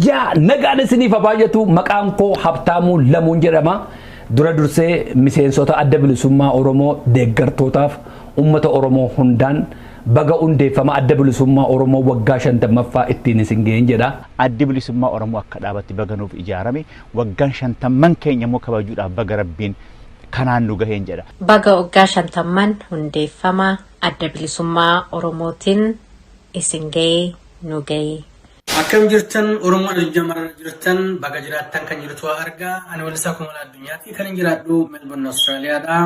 Ya nagaan isiniif baay'atu maqaan koo Habtaamuu Lamuun jedhama. Dura dursee miseensota adda bilisummaa Oromoo deeggartootaaf uummata Oromoo hundaan baga hundeeffama adda bilisummaa Oromoo waggaa 50ffaa ittiin isin ga'een jedha. Addi bilisummaa Oromoo akka dhaabatti baga nuuf ijaarame waggaan 50 keenya immoo kabajuudhaaf baga Rabbiin kanaan nu gaheen jedha. Baga waggaa 50 hundeeffama adda bilisummaa Oromootiin isin ga'ee nu ga'ee. Akkam jirtan Oromoo Aljamara jirtan baga jiraattan kan jirtu argaa ani walisaa kumala addunyaatti kan jiraadhu Melbourne Australiaadha.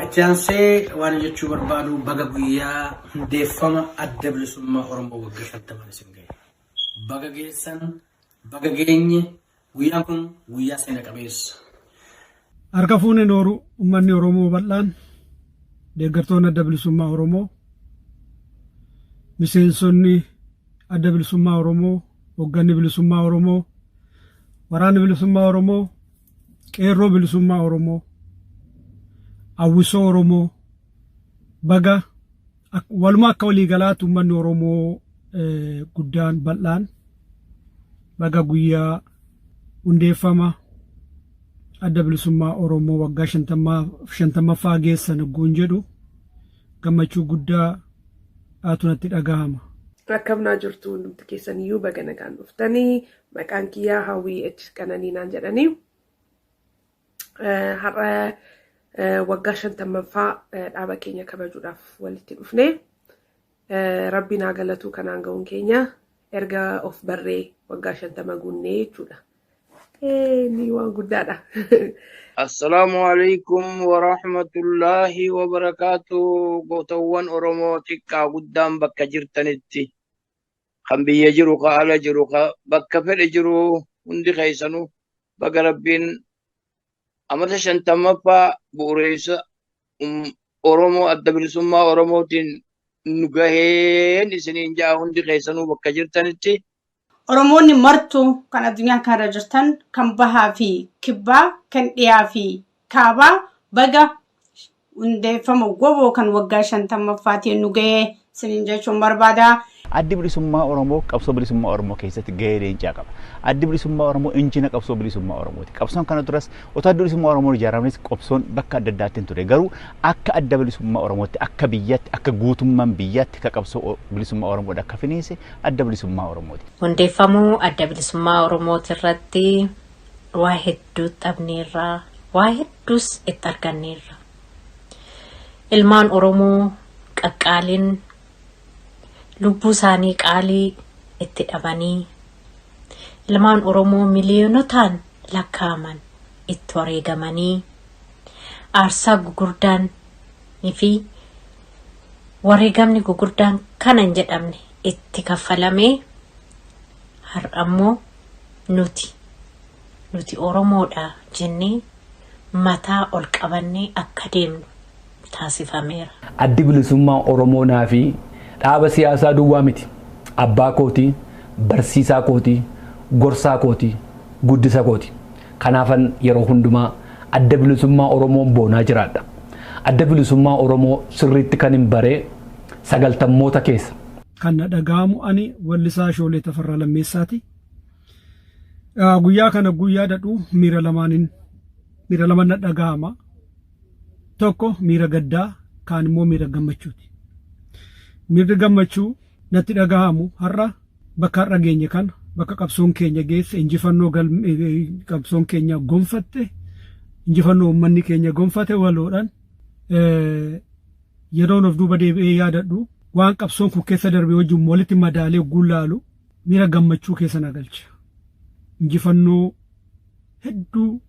Itti aansee waan jechuu barbaadu baga guyyaa hundeeffama adda bilisummaa Oromoo waggaa 50 isin ga'e. Baga geessan baga geenye guyyaan kun guyyaa seena qabeessa. Harka fuunee nooru uummanni Oromoo bal'aan deeggartoonni adda bilisummaa Oromoo miseensonni adda bilisummaa Oromoo hoogganni bilisummaa Oromoo waraanni bilisummaa Oromoo qeerroo bilisummaa Oromoo hawwisoo Oromoo baga walumaa akka waliigalaatti uummanni Oromoo guddaan bal'aan baga guyyaa hundeeffama adda bilisummaa Oromoo waggaa 50ffaa geessan guun jedhu gammachuu guddaa aatunatti dhagahama. Rakkamnaa jirtu hundumti keessaniyyuu baga nagaan dhuftanii maqaan kiyyaa Hawwii H Qananiinaan jedhanii har'a waggaa 50ffaa dhaaba keenya kabajuudhaaf walitti dhufne Rabbiin haa galatu kanaan ga'uun keenya erga of barree waggaa 50 guunnee jechuudha. Ni waan guddaadha. Assalamu alaikum wa rahmatullahi wa barakatuh. Gootawwan Oromoo xiqqaa guddaan bakka jirtanitti kan biyya jiru ka ala jiru ka bakka fedhe jiru hundi keessanuu baga Rabbiin amata 50ffaa bu'uureessa Oromoo adda bilisummaa Oromootiin nu gaheen isiniin jaa hundi keessanuu bakka jirtanitti. Oromoonni martuu kan addunyaa kana jirtan kan bahaa fi kibbaa kan dhiyaa fi kaabaa baga hundeeffama goboo kan waggaa 50ffaatiin nu ga'ee isiniin jechuun barbaada. Addi bilisummaa Oromoo qabsoo bilisummaa Oromoo keessatti gahee leencaa qaba. Addi bilisummaa Oromoo injina qabsoo bilisummaa Oromooti. Qabsoon kana duras otoo adda bilisummaa Oromoon ijaaramanis qabsoon bakka adda addaatiin ture. Garuu akka adda bilisummaa Oromootti akka biyyaatti akka guutummaan biyyaatti ka qabsoo bilisummaa Oromoo akka finiinse adda bilisummaa Oromooti. Hundeeffamuu adda bilisummaa Oromooti irratti waa hedduu qabneerra waa hedduus itti arganneerra. Ilmaan Oromoo qaqqaaliin lubbuu isaanii qaalii itti dhabanii ilmaan Oromoo miliyoonotaan lakkaaman itti wareegamanii aarsaa gugurdaan fi wareegamni gugurdaan kana hin jedhamne itti kaffalamee har'ammoo nuti Oromoodha jennee mataa ol qabannee akka deemnu taasifameera. Addi bilisummaa Oromoo naafi dhaaba siyaasaa duwwaa miti. Abbaa kooti, barsiisaa kooti, gorsaa kooti, guddisa kooti. Kanaafan yeroo hundumaa adda bilisummaa Oromoon boonaa jiraadha. Adda bilisummaa Oromoo sirriitti kan hin baree 90moota keessa. Kan dhaga'amu ani Wallisaa Shoolee Tafarraa Lammeessaati. Guyyaa kana guyyaa dadhu miira lamaan dhaga'ama. Tokko miira gaddaa kaan immoo miira gammachuuti. Miirri gammachuu natti dhaga'amu har'a bakka har'a geenye kana bakka qabsoon keenya geesse injifannoo qabsoon keenya gonfatte injifannoo uummanni keenya gonfate waloodhaan yeroon of duuba deebi'ee yaadadhu waan qabsoon kun keessa darbe wajjin walitti madaalee guulaalu miira gammachuu keessa na galcha. Injifannoo hedduu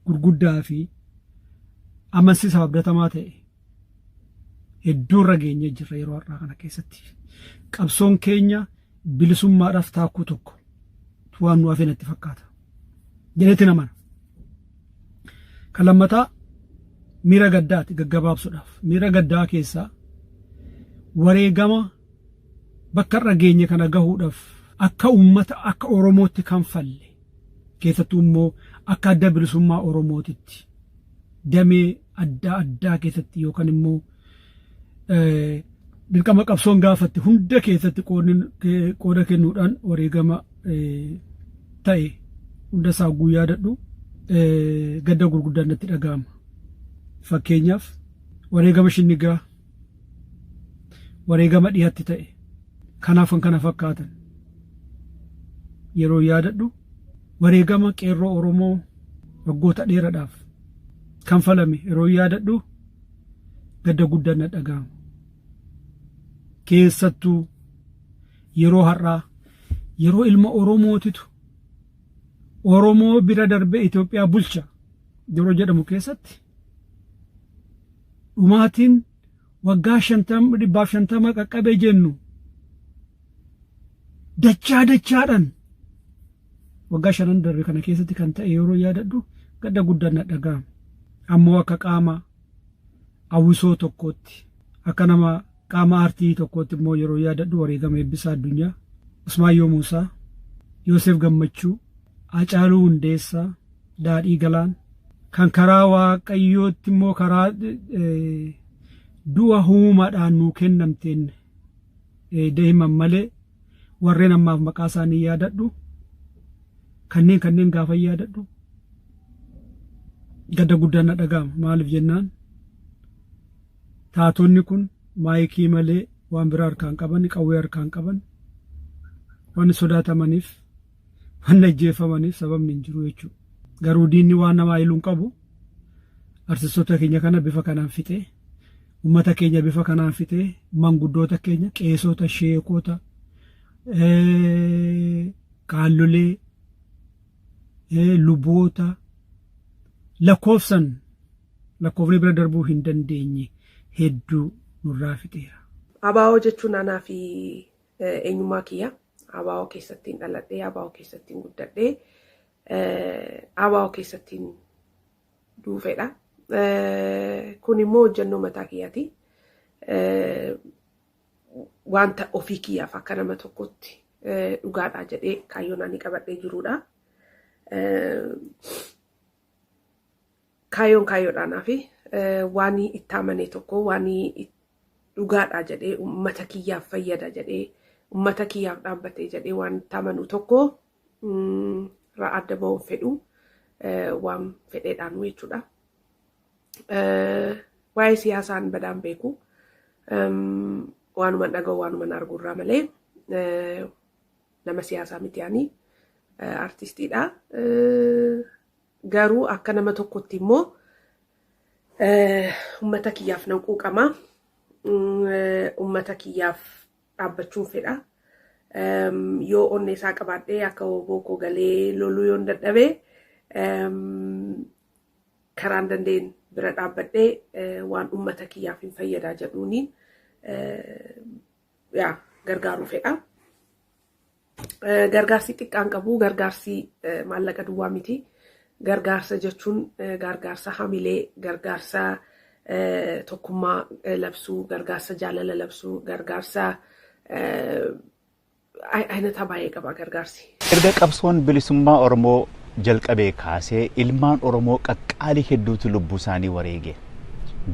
gurguddaa fi amansiisaa abdatamaa ta'e hedduu irra geenye jirra yeroo har'aa kana keessatti. Qabsoon keenya bilisummaadhaaf taakkuu tokko waan nu hafe natti fakkaata jedheetti namana. Kan lammataa miira gaddaati gaggabaabsuudhaaf. Miira gaddaa keessaa wareegama bakka irra geenye kana gahuudhaaf akka ummata akka Oromootti kan falle keessattuu immoo akka adda bilisummaa Oromootitti damee adda addaa keessatti yookaan immoo dirqama qabsoon gaafatti hunda keessatti qooda kennuudhaan wareegama ta'e hunda isaa guyyaa dadhu gadda gurguddaan natti dhaga'ama. Fakkeenyaaf wareegama Shinnigaa wareegama dhiyaatti ta'e kanaaf kan kana fakkaatan yeroo yaadadhu wareegama qeerroo Oromoo waggoota dheeraadhaaf kan falame yeroo yaadadhu gadda guddaan natti dhaga'ama. Keessattuu yeroo har'aa yeroo ilma Oromootitu Oromoo bira darbe Itoophiyaa bulcha yeroo jedhamu keessatti dhumaatiin waggaa 50 qaqqabee jennu dachaadhaan waggaa 5 darbe kana keessatti kan ta'e yeroo yaadadhu gadda guddaan natti dhaga'ama. Ammoo akka qaama hawwisoo tokkootti akka nama qaama aartii tokkootti immoo yeroo yaadadhu wareegama Eebbisaa Addunyaa, Usmaayyoo Muusaa, Yoosef Gammachuu, Hacaaluu Hundeessaa, Daadhii Galaan kan karaa Waaqayyootti immoo karaa du'a uumaadhaan nuu kennamteen deeman malee warreen ammaaf maqaa isaanii yaadadhu kanneen gaafa yaadadhu gadda guddaan natti dhaga'ama. Maaliif jennaan taatonni kun maayikii malee waan biraa harkaan qaban qawwee harkaan qaban waan sodaatamaniif waan ajjeefamaniif sababni hin jiru jechuudha. Garuu diinni waan nama hiluun qabu artistoota keenya kana bifa kanaan fixee ummata keenya bifa kanaan fixee manguddoota keenya qeesota sheekota qaallolee luboota lakkoofni bira darbuu hin dandeenye hedduu nurraa fixeera. Abaa'oo jechuun anaa fi eenyummaa kiyya. Abaa'oo keessattiin dhaladhee, abaa'oo keessattiin guddadhee, abaa'oo keessattiin duufedha. Kun immoo hojjennoo mataa kiyyaati. Wanta ofii kiyyaaf akka nama tokkotti dhugaadhaa jedhee kaayyoon ani qabadhee jirudha. Kaayyoodhaanaa fi waan itti amane tokko waan dhugaadhaa jedhee uummata kiyyaaf fayyada jedhee uummata kiyyaaf dhaabbatee jedhee waan itti amanu tokko adda ba'uun fedhu waan fedheedhaan jechuudha. Waa'ee siyaasaan badaan beeku waanuma dhaga'u waanuma arguurraa malee nama siyaasaa miti ani artistiidha. Garuu akka nama tokkotti immoo uummata kiyyaaf nan quuqama. Uummata kiyyaaf dhaabbachuun fedha. Yoo onnee isaa qabaadhee akka bookoo galee loluu yoon dadhabee karaan dandeen bira dhaabbadhee waan uummata kiyyaaf hin fayyadaa jedhuuniin gargaaruu fedha. Gargaarsi xiqqaan qabu gargaarsi maallaqa duwwaa miti. Gargaarsa jechuun gargaarsa hamilee, gargaarsa tokkummaa labsuu, gargaarsa jaalala labsuu, gargaarsa ayinataa baay'ee qaba gargaarsi. Erga qabsoon bilisummaa Oromoo jalqabee kaasee ilmaan Oromoo qaqqaalii hedduutu lubbuu isaanii wareege.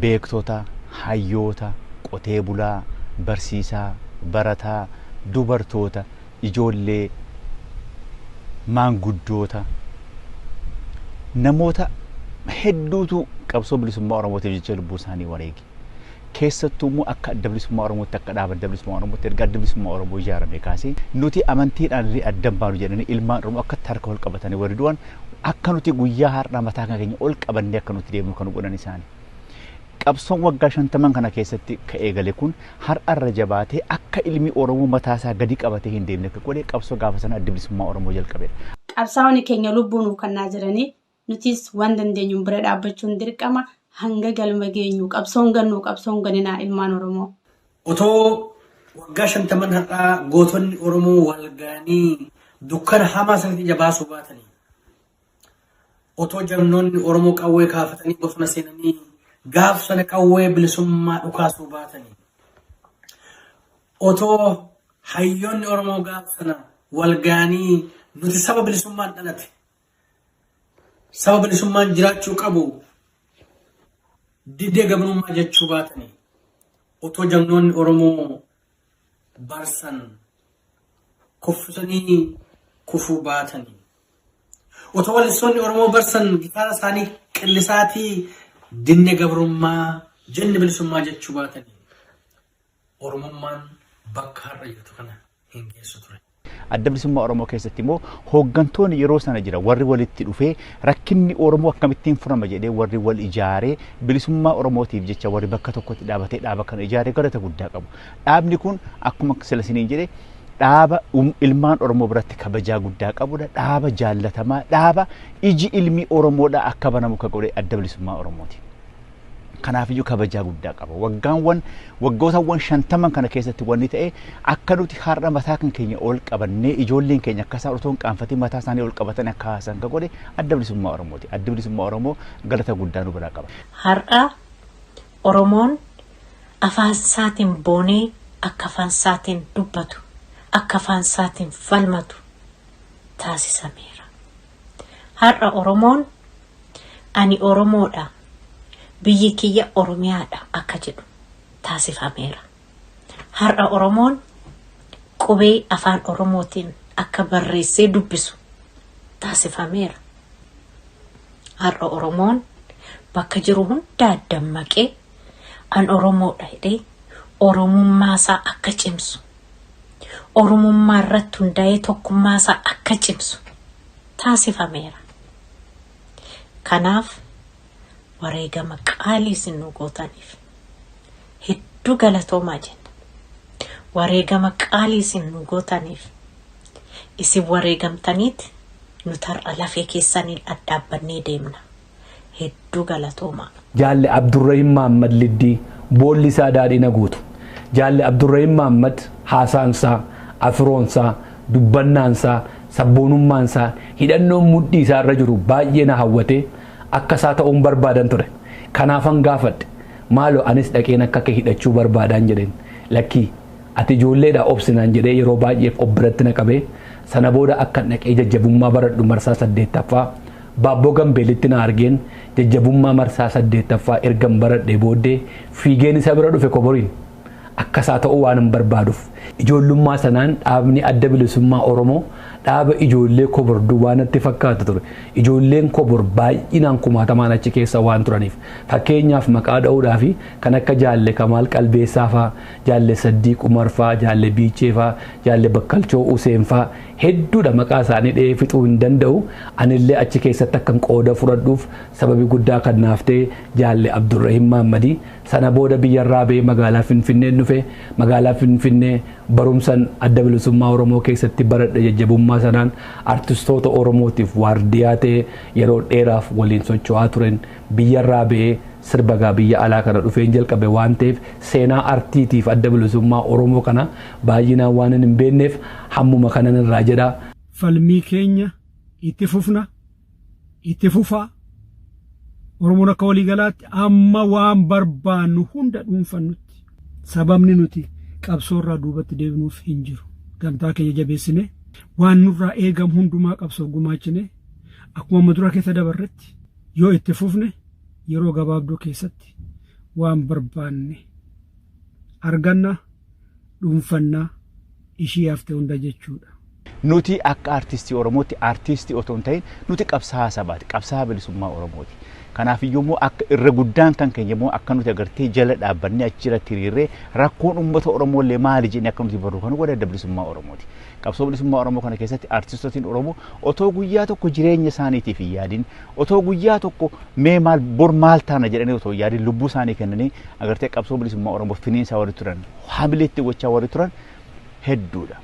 Beektota, hayyoota, qotee bulaa, barsiisaa, barataa, dubartoota, ijoollee, maanguddoota. Namoota hedduutu qabsoo bilisummaa Oromootiif jecha lubbuu isaanii wareege. Keessattuu immoo akka adda bilisummaa Oromootti akka dhaaba adda bilisummaa Oromootti erga adda bilisummaa Oromoo ijaarame kaasee nuti amantiidhaan adda baanu jedhanii ilmaan Oromoo akka harka ol qabatanii warri du'an akka nuti guyyaa har'aa mataa keenya ol qabannee akka nuti deemnu kan godhan isaanii. Qabsoon waggaa 50 kana keessatti ka'ee gale kun har'arra jabaatee akka ilmi Oromoo mataa isaa gadi qabatee hin deemne akka godhee qabsoo gaafa sana adda bilisummaa Oromoo jalqabeedha. Qabsaa'onni keenya lubbuun kannaa jiranii nutis waan dandeenyu bira dhaabbachuun dirqama hanga galma geenyu qabsoon gannuu qabsoon ganinaa ilmaan Oromoo. Otoo waggaa 50 har'aa gootonni Oromoo wal ga'anii dukkana hamaa sanatti jabaasuu baatanii otoo jarnoonni Oromoo qawwee kaafatanii bosona seenanii gaaf sana qawwee bilisummaa dhukaasuu baatanii otoo hayyoonni Oromoo gaaf sana wal ga'anii nuti saba bilisummaan dhalate saba bilisummaan jiraachuu qabu didee gabrummaa jechuu baatanii otoo jarnoonni Oromoo barsan kuffisanii kufuu baatanii otoo wallisoonni Oromoo barsan gitaara isaanii qillisaatii dinne gabrummaa jenne bilisummaa jechuu baatanii Oromummaan bakka har'a jirtu kana hin geessu ture. Adda bilisummaa Oromoo keessatti immoo hooggantoonni yeroo sana jira warri walitti dhufee rakkinni Oromoo akkamittiin furama jedhee warri wal ijaaree bilisummaa Oromootiif jecha warri bakka tokkotti dhaabatee dhaaba kana ijaaree galata guddaa qabu. Dhaabni kun akkuma silasiniin jedhee dhaaba ilmaan Oromoo biratti kabajaa guddaa qabudha. Dhaaba jaallatamaa, dhaaba iji ilmi Oromoodhaa akka banamu ka godhe adda bilisummaa Oromooti. Kanaaf iyyuu kabajaa guddaa qaba. Waggootawwan 50 kana keessatti wanni ta'e akka nuti har'a mataa kan keenya ol qabannee ijoolleen keenya akka isaan otoo hin qaanfatin mataa isaanii ol qabatan akka haasan ka godhe adda bilisummaa Oromooti. Adda bilisummaa Oromoo galata guddaa nu biraa qaba. Har'a Oromoon afaan isaatiin boonee akka afaan isaatiin dubbatu akka afaan isaatiin falmatu taasisameera. Har'a Oromoon ani Oromoodha. Biyyi kiyya Oromiyaadha akka jedhu taasifameera. Har'a Oromoon qubee afaan Oromootiin akka barreessee dubbisu taasifameera. Har'a Oromoon bakka jiru hundaa dammaqee an Oromoodha jedhee Oromummaasaa akka cimsu, Oromummaa irratti hundaa'ee tokkummaasaa akka cimsu taasifameera. Kanaaf wareegama qaalii isin nu gootaniif hedduu galatoomaa jenna. Wareegama qaalii isin nu gootaniif isin wareegamtaniiti nuti har'a lafee keessaniin dhaabbannee deemna. Hedduu galatoomaa. Jaalle Abdurrahim Muhammad Liddii boolli isaa daadhina guutu. Jaalle Abdurrahim Muhammad haasaansaa, afiroonsaa, dubbannaansaa, sabboonummaansaa, hidhannoon mudhii isaa irra jiru baay'ee na hawwate. Akka isaa ta'uun barbaadan ture. Kanaafan gaafadhe maaloo anis dhaqeen akka kee hidhachuu barbaadan jedheen lakkii ati ijoolleedhaa obsinaan jedhee yeroo baay'ee of biratti na qabee sana booda akka dhaqee jajjabummaa baradhu marsaa 8ffaa Baabboo Gambeelitti na argeen jajjabummaa marsaa 8ffaa ergan baradhee booddee fiigeen isa bira dhufe koboriin akka isaa ta'uu waan hin barbaaduuf ijoollummaa sanaan dhaabni adda bilisummaa Oromoo dhaaba ijoollee koborduu waan itti fakkaatu ture. Ijoolleen kobor baay'inaan kumaatamaan achi keessa waan turaniif fakkeenyaaf maqaa dha'uudhaaf kan akka Jaalle Kamaal Qalbeessaa faa, Jaalle Saddiiq Umar faa, Jaalle Biichee faa, Jaalle Bakkalchoo Useen faa hedduudha maqaa isaanii dhahee fixuu hin danda'u. Anillee achi keessatti akkan qooda fudhadhuuf sababi guddaa kan naaf ta'e Jaalle Abdurrahim Muhammadii sana booda biyyarraa ba'ee magaalaa Finfinnee dhufe. Magaalaa Finfinnee barumsan adda bilisummaa Oromoo keessatti baradhe jajjabummaa sanaan artistoota Oromootiif waardiyaa ta'e yeroo dheeraaf waliin socho'aa turen biyyarraa ba'ee sirbagaa biyya alaa kana dhufeen jalqabe waan ta'eef seenaa artiitiif adda bilisummaa Oromoo kana baay'inaan waan hin beekneef hammuma kanan irraa jedha. Falmii keenya itti fufna, itti fufaa. Oromoon akka waliigalaatti amma waan barbaannu hunda dhuunfannutti. Sababni nuti qabsoorraa duubatti deebinuuf hin jiru. Gamtaa keenya jabeessine waan nurraa eegamu hundumaa qabsoof gumaachine akkuma madura keessa dabarretti yoo itti fufne yeroo gabaabduu keessatti waan barbaanne arganna dhuunfannaa ishii hafte hunda jechuudha. Nuti akka artistii Oromootti artistii otoo hin ta'in nuti qabsaa'aa sabaati, qabsaa'aa bilisummaa Oromooti. Kanaaf iyyuu akka irra guddaan kan keenya immoo akka nuti agartee jala dhaabbannee achirratti hiriirree rakkoon uummata Oromoolee maali jennee akka nuti barru kan godhe adda bilisummaa Oromooti. Qabsoo bilisummaa Oromoo kana keessatti artistootiin Oromoo otoo guyyaa tokko jireenya isaaniitiif hin yaadin, otoo guyyaa tokko mee maal bor maal taana jedhanii otoo yaadin lubbuu isaanii kennanii agartee qabsoo bilisummaa Oromoo finiinsaa warri turan, haamileetti gochaa warri turan hedduudha.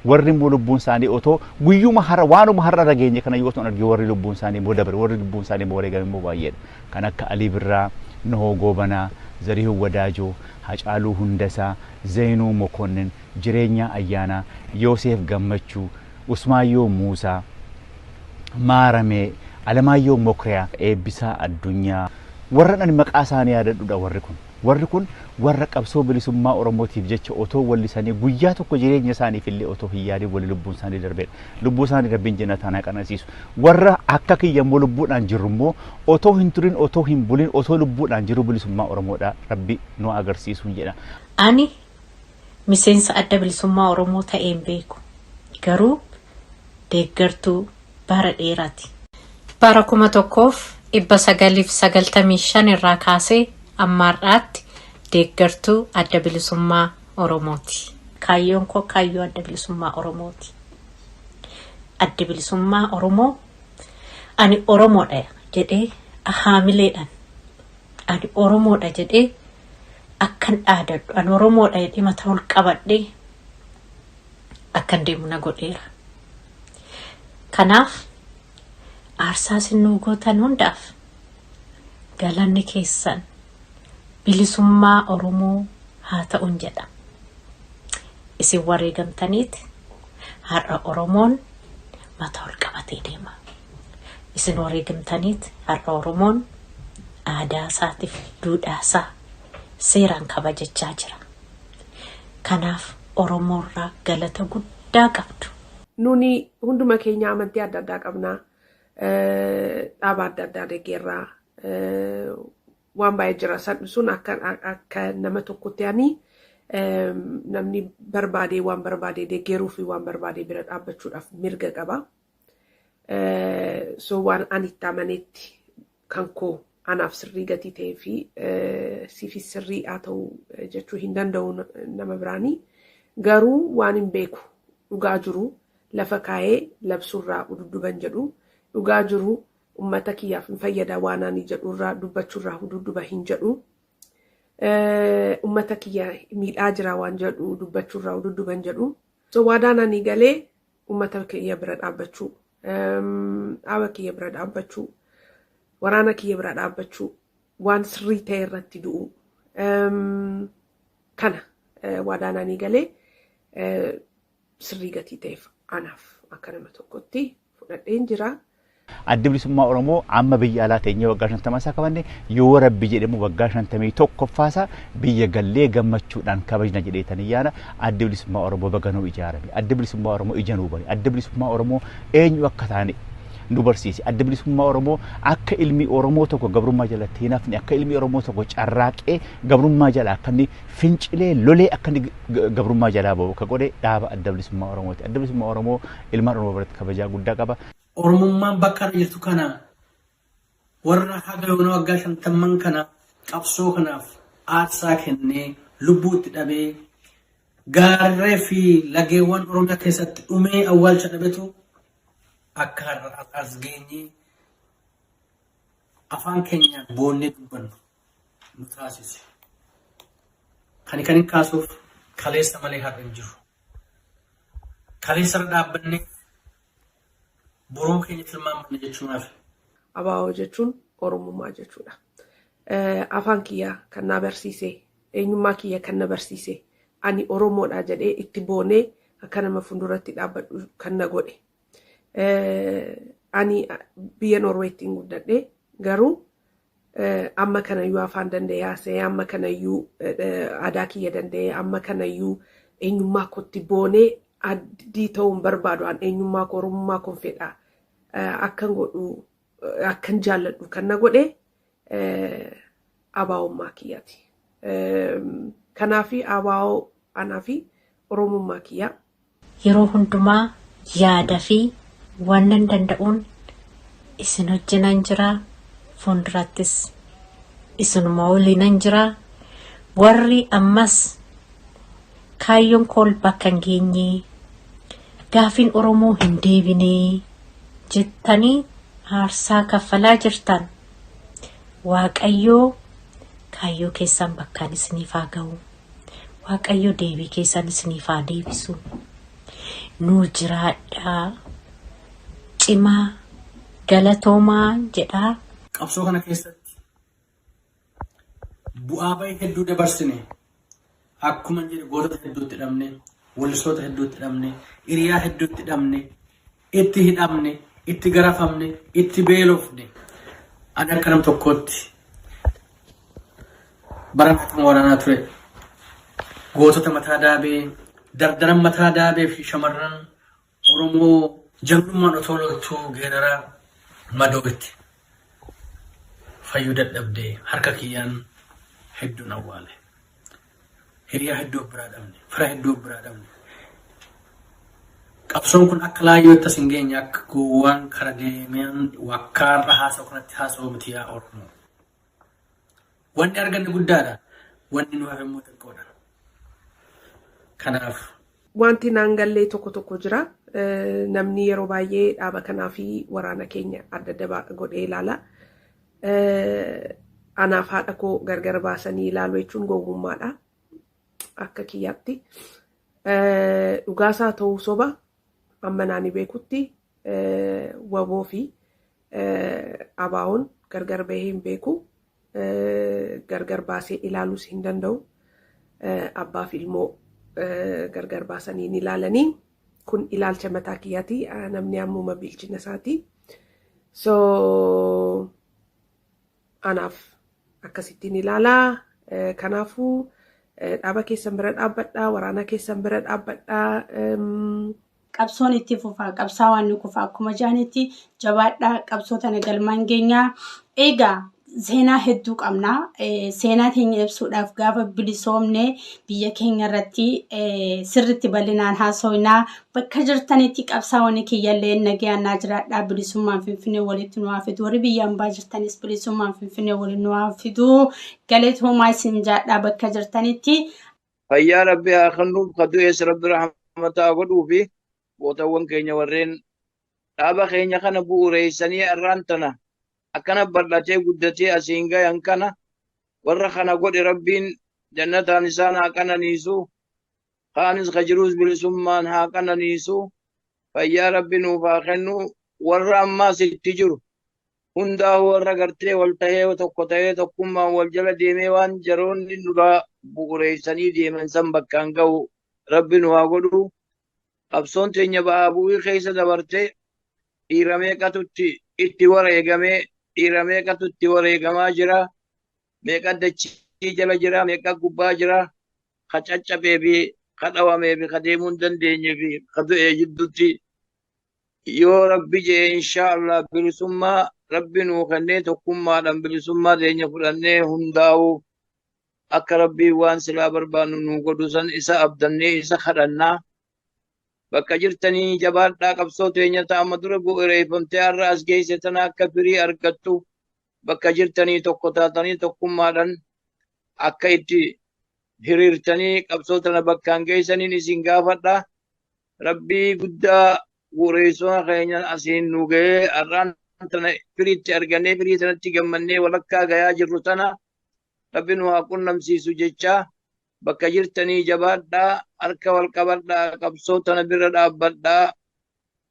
Warri immoo lubbuun isaanii otoo guyyuma har'a waanuma har'a dhageenye kana yoo ta'u argee warri lubbuun isaanii immoo dabre warri lubbuun isaanii immoo wareegame immoo baay'eedha. Kan akka Alii Birraa, Nuhoo Goobanaa, Zarihuu Wadaajoo, Hacaaluu Hundasaa, Zeenuu Mokonnin, Jireenyaa Ayyaanaa, Yoosef Gammachuu, Usmaayyoo Muusaa, Maaramee, Alamaayyoo Mokriyaa, Eebbisaa Addunyaa. Warra ani maqaa isaanii yaadadhuudha warri kun warra qabsoo bilisummaa Oromootiif jecha otoo wallisanii guyyaa tokko jireenya isaaniif illee otoo hin yaadin wali lubbuun isaanii darbeedha. Lubbuu isaanii rabbiin jannataan haa qanasiisu. Warra akka kiyyammoo lubbuudhaan jirrummoo otoo hin turin otoo hin bulin otoo lubbuudhaan jiru bilisummaa Oromoodha rabbi nu agarsiisuun jedha. Ani miseensa adda bilisummaa Oromoo ta'een beeku. Garuu deeggartuu bara dheeraati. Bara 1995 irraa kaasee ammaarraatti deeggartuu adda bilisummaa Oromooti. Kaayyoon koo kaayyoo adda bilisummaa Oromooti. Adda bilisummaa Oromoo ani Oromoodha jedhee haamileedhaan ani Oromoodha jedhee akkan dhaadadhu ani Oromoodha jedhee mataa ol qabadhee akkan deemu na godheera. Kanaaf aarsaa sinuu gootan hundaaf galanni keessan bilisummaa Oromoo haa ta'uun jedha. Isin wareegamtaniiti har'a Oromoon mataa ol qabatee deema. Isin wareegamtaniiti har'a Oromoon aadaa isaatiif duudhaa isaa seeraan kabajachaa jira. Kanaaf Oromoorraa galata guddaa qabdu. Nuni hunduma keenya amantii adda addaa qabna. Dhaaba adda addaa deeggarraa waan baay'ee jira. Sun akka nama tokkotti ani namni barbaade waan barbaade deeggaruu fi waan barbaade bira dhaabbachuudhaaf mirga qaba. So waan ani itti amanetti kan koo anaaf sirrii gatii ta'ee fi siifis sirrii haa ta'u jechuu hin danda'u nama biraanii. Garuu waan hin beeku dhugaa jiru lafa kaayee labsuurraa ududduban jedhu. Dhugaa jiru ummata kiyyaaf hin fayyada waan ani jedhurraa dubbachuurraa ududduba hin jedhu. Ummata kiyya miidhaa jira waan jedhu dubbachuurraa ududduban jedhu. So waadaan ani galee ummata kiyya bira dhaabbachuu, dhaaba kiyya bira dhaabbachuu, waraana kiyya bira dhaabbachuu, waan sirrii ta'e irratti du'u. Kana waadaan ani galee sirrii gatii ta'eef anaaf akka nama tokkotti fudhadheen jira. Adda bilisummaa Oromoo amma biyya alaa teenyee waggaa 50 isaa qabanne yoo rabbi jedhamu waggaa 51ffaasaa biyya gallee gammachuudhaan kabajna jedheetanii yaada. Adda bilisummaa Oromoo baganuu ijaarame. Adda bilisummaa Oromoo ija nuu bane. Adda bilisummaa Oromoo eenyu akka taane nu barsiise. Adda bilisummaa Oromoo akka ilmi Oromoo tokko gabrummaa jalatti hin hafne akka ilmi Oromoo tokko carraaqee gabrummaa jalaa akka inni fincilee lolee akka inni gabrummaa jalaa ba'u akka godhe dhaaba adda bilisummaa Oromooti. Adda bilisummaa Oromoo ilmaan Oromoo biratti kabajaa guddaa qaba. Oromummaan bakka jirtu kana warra haga yoona waggaa 50 kana qabsoo kanaaf aarsaa kennee lubbuu itti dhabee gaarree fi lageewwan Oromiyaa keessatti dhumee awwaalcha dhabetu akka as geenyee afaan keenya boonnee dubbannu nu taasise. Kan hin kaasuuf kaleessa malee har'a hin jiru. Kaleessa irra dhaabbannee boroo keenya tilmaamanne jechuunaaf. Abaaboo jechuun Oromummaa jechuudha. Afaan kiyya kan na barsiise, eenyummaa kiyya kan na barsiise, ani Oromoodha jedhee itti boonee akka nama fuulduratti dhaabbadhu kan na godhe. Ani biyya Norweettiin guddadhe garuu amma kanayyuu afaan danda'ee haasa'ee amma kanayyuu aadaa kiyya danda'ee amma kanayyuu eenyummaa kootti boonee addii ta'uun barbaadu an eenyummaa koo Oromummaa koon fedha akkan godhu akkan jaalladhu kan na godhe abaa'ummaa kiyyaati. Kanaafi abaa'oo anaa fi Oromummaa kiyya. Yeroo hundumaa yaada fi waan danda'uun isin wajjinan jira. Fuuldurattis isinuma waliinan jira. Warri ammas kaayyoon kool bakka hin geenye gaafiin Oromoo hin deebine jettanii aarsaa kaffalaa jirtan Waaqayyoo kaayyoo keessan bakkaan isiniif haa ga'u. Waaqayyoo deebii keessan isiniif haa deebisu. Nuu jiraadhaa cimaa galatoomaa jedhaa. Qabsoo kana keessatti bu'aa bahii hedduu dabarsine akkuma jedhe gootota hedduutti hidhamne wallisoota hedduutti hidhamne hiriyaa hedduutti hidhamne itti hidhamne itti garafamne itti beelofne ani akka nam tokkootti baratama waraanaa ture gootota mataa daabee dardaran mataa daabee fi shamarran Oromoo jagnummaan otoo loltuu geeraraa madootti fayyuu dadhabdee harka kiyyaan hedduun awwaale hiriyaa hedduu biraa dhabne fira hedduu biraa dhabne qabsoon kun akka laayyootti as hin geenye akka gowwaan kara deemeen wakkaarra haasa'u kanatti haasa'u miti yaa Oromoo wanni arganne guddaadha wanni nu hafe immoo xiqqoodha kanaaf wanti naan gallee tokko jira namni yeroo baay'ee dhaaba kanaa fi waraana keenya adda adda godhee ilaala. Anaaf haadha koo gargar baasanii ilaalu jechuun gowwummaadha akka kiyyaatti. Dhugaasaa ta'uu soba amma naani beekutti waboo fi abaawoon gargar bahee hin beeku. Gargar baasee ilaaluus hin danda'u. Abbaa fi ilmoo gargar baasanii hin ilaalanii. Kun ilaalcha mataa kiyyaati namni ammuma bilchina isaati. So anaaf akkasittiin ilaalaa kanaafuu dhaaba keessan bira dhaabbadhaa waraana keessan bira dhaabbadhaa. Qabsoon itti fufaa qabsaa waan nu kufaa akkuma jaanitti jabaadhaa qabsoota nagalmaan geenyaa eegaa seenaa hedduu qabna seenaa keenya ibsuudhaaf gaafa bilisoomne biyya keenya irratti sirriitti bal'inaan haasofnaa bakka jirtanitti qabsaa'onni kiyyallee nagaannaa jiraadhaa bilisummaan finfinnee walitti nu haafidu warri biyyaan baa jirtanis bilisummaan finfinnee walitti nu haafidu galatoomaa isin jaadhaa bakka jirtanitti. Fayyaa Rabbi haa kennuuf kadu'ees Rabbi rahmataa godhuu fi gootawwan keenya warreen dhaaba keenya kana bu'uureessanii irraan tana akkana bal'atee guddatee asiin gayan kana warra kana godhe Rabbiin jannataan isaan haa qananiisu kaanis kajiruus bilisummaan haa qananiisu fayyaa Rabbi nuuf haa kennu warra ammaas itti jiru hundaa warra gartee wal tahee tokko tahee tokkummaan wal jala deemee waan jaroonni nurraa bu'uureessanii deeman san bakkaan ga'u Rabbi nu haa godhu qabsoon teenya ba'aa bu'ii keessa dabartee dhiira meeqatutti itti wareegamee dhiira meeqatu itti wareegamaa jira meeqa dachii jala jira meeqa gubbaa jira ka caccabee fi ka dhawamee fi ka deemuu hin dandeenye fi ka du'ee jidduutti yoo Rabbi jee inshaallah bilisummaa Rabbi nuu kennee tokkummaadhaan bilisummaa teenya fudhannee hundaa'uu akka Rabbii waan silaa barbaannu nuu godhu san isa abdannee isa kadhannaa bakka jirtanii jabaadhaa qabsoo teenya ta'ama dura bu'uureeffamtee har'a as geesse tana akka firii argattu bakka jirtanii tokko taatanii tokkummaadhaan akka itti hiriirtanii qabsoo tana bakkaan geessaniin isin gaafadha Rabbii guddaa bu'uureessoo keenya asiin nu ga'ee har'aan tana firiitti argannee firii tanatti gammannee walakkaa gayaa jirru tana Rabbi nu haa qunnamsiisu jechaa bakka jirtanii jabaadhaa harka wal qabadhaa qabsoo tana bira dhaabbadhaa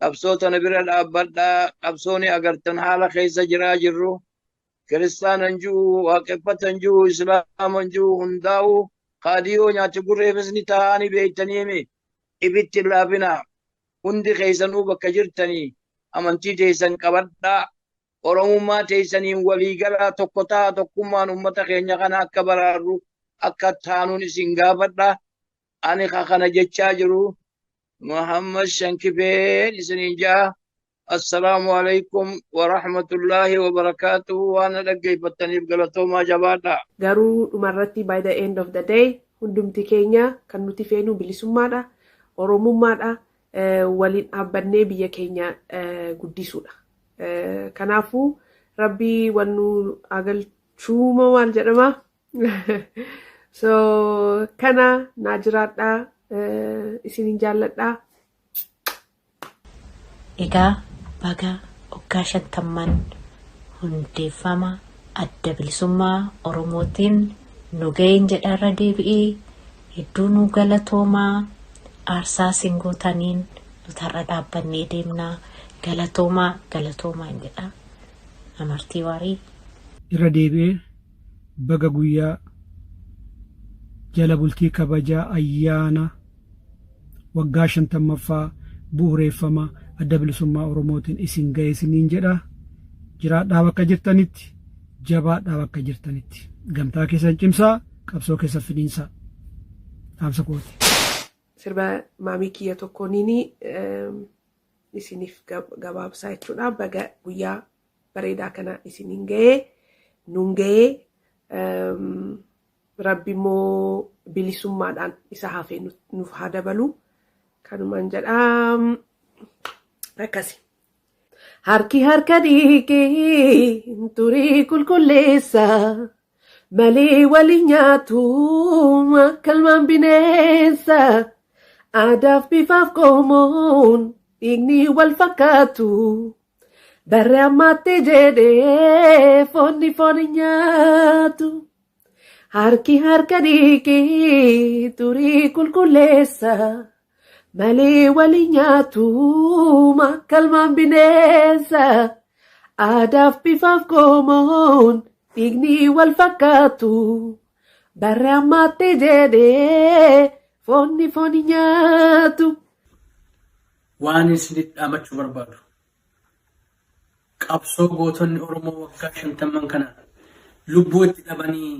qabsoo tana bira dhaabbadhaa qabsooni agartan haala keessa jiraa jirru kiristaanan jiru waaqeffatan jiru islaaman jiru hundaa'u kaadiyoo nyaatti gurreeffisni taa'anii beeytaniimi ibitti laafina hundi keessanuu bakka jirtanii amantii teessan qabadhaa oromummaa teessaniin waliigalaa tokko ta'a tokkummaan ummata keenya kana akka baraarru akka taanuun isin gaafadha ani kana jechaa jiru Muhammad Shankifeen isiniin jaa assalaamu alaikum wa rahmatullahi wa barakatuhu waan dhaggeeffattaniif galatoomaa jabaadha. Garuu dhumarratti by the end of the day hundumti keenya kan nuti feenu bilisummaadha oromummaadha waliin dhaabbannee biyya keenya guddisuudha. Kanaafuu Rabbii wannu agalchuuma maal jedhama. So kana naa jiraadhaa isinin jaalladhaa. Egaa baga waggaa 50 hundeeffama adda bilisummaa Oromootiin nu ga'een jedharra deebi'ee hedduu nu galatoomaa aarsaa singootaniin nutarra dhaabbannee deemnaa galatoomaa hin jedha amartii waarii. Irra deebi'ee baga guyyaa jala bultii kabajaa ayyaana waggaa 50ffaa bu'uureeffama adda bilisummaa Oromootiin isin ga'e isiniin jedha. Jiraadhaa bakka jirtanitti, jabaadhaa bakka jirtanitti. Gamtaa keessan cimsaa, qabsoo keessan finiinsaa. Dhaamsa kooti. Sirba maamii kiyya tokkooniin isiniif gabaabsaa jechuudha. Baga guyyaa bareedaa kana isiniin ga'ee, nuun ga'ee, Rabbi immoo bilisummaadhaan isa hafee nuuf haa dabalu. Kanumaan jedhaa akkasi. Harki harka dhiiqee turii qulqulleessa malee waliin nyaatu kalmaan bineensa aadaaf bifaaf qomoon dhiigni wal fakkaatu barree ammaatti jedhee foonni foon nyaatu. Harki harka dhiiqee turii qulqulleessa malee waliin nyaatu kalmaan bineensa aadaaf bifaaf qomoon dhiigni wal fakkaatu barree ammaatti jedhee foonni foon nyaatu. Waan isinitti dhaamachuu barbaadu qabsoo gootonni Oromoo waggaa 50 kana lubbuu itti dhabanii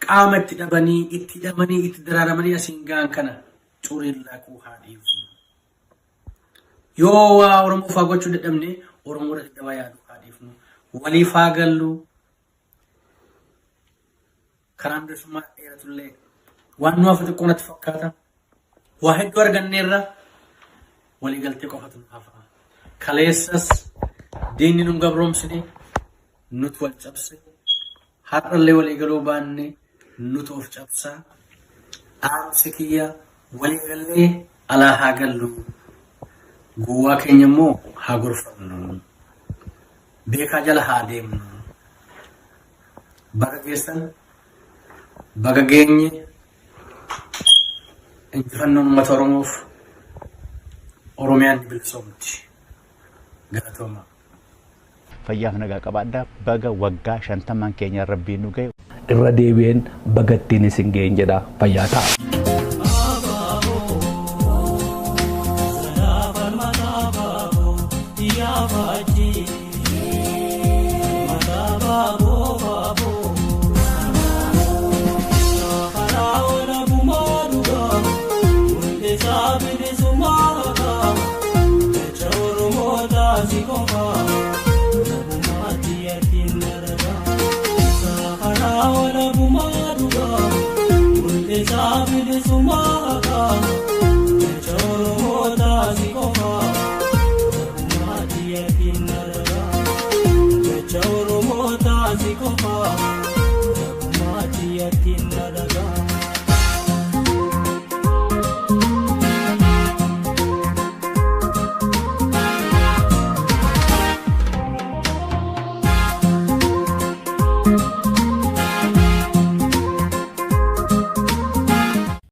qaama itti dhabanii itti hidhamanii itti daraaramanii asiin ga'an kana cuuriirraa kuu haa dhiisu. Yoo waa Oromoof haa gochuu dadhabne Oromoo irratti daba yaadu haa dhiifnu. Waliif haa gallu. Karaan bilisummaa dheeratullee waan nu hafu xiqqoo natti fakkaata. Waa hedduu arganneerra walii galtee qofatu nu hafa. Kaleessas diinni nu gabroomsine nuti wal cabse. Har'allee walii galuu baanne nuti of cabsaa. Dhaamsi kiyya walii gallee alaa haa gallu. Gowwaa keenya immoo haa gorfannu. Beekaa jala haa deemnu. Baga geessan baga geenye injifannoon uummata Oromoof Oromiyaan bilisoomti. Galatooma. Fayyaaf nagaa qabaadhaa. Baga waggaa 50 keenya Rabbiin nu ga'e. Irra deebi'een bagattiin isin ga'een jedha. Fayyaa ta'a. Ya Fajji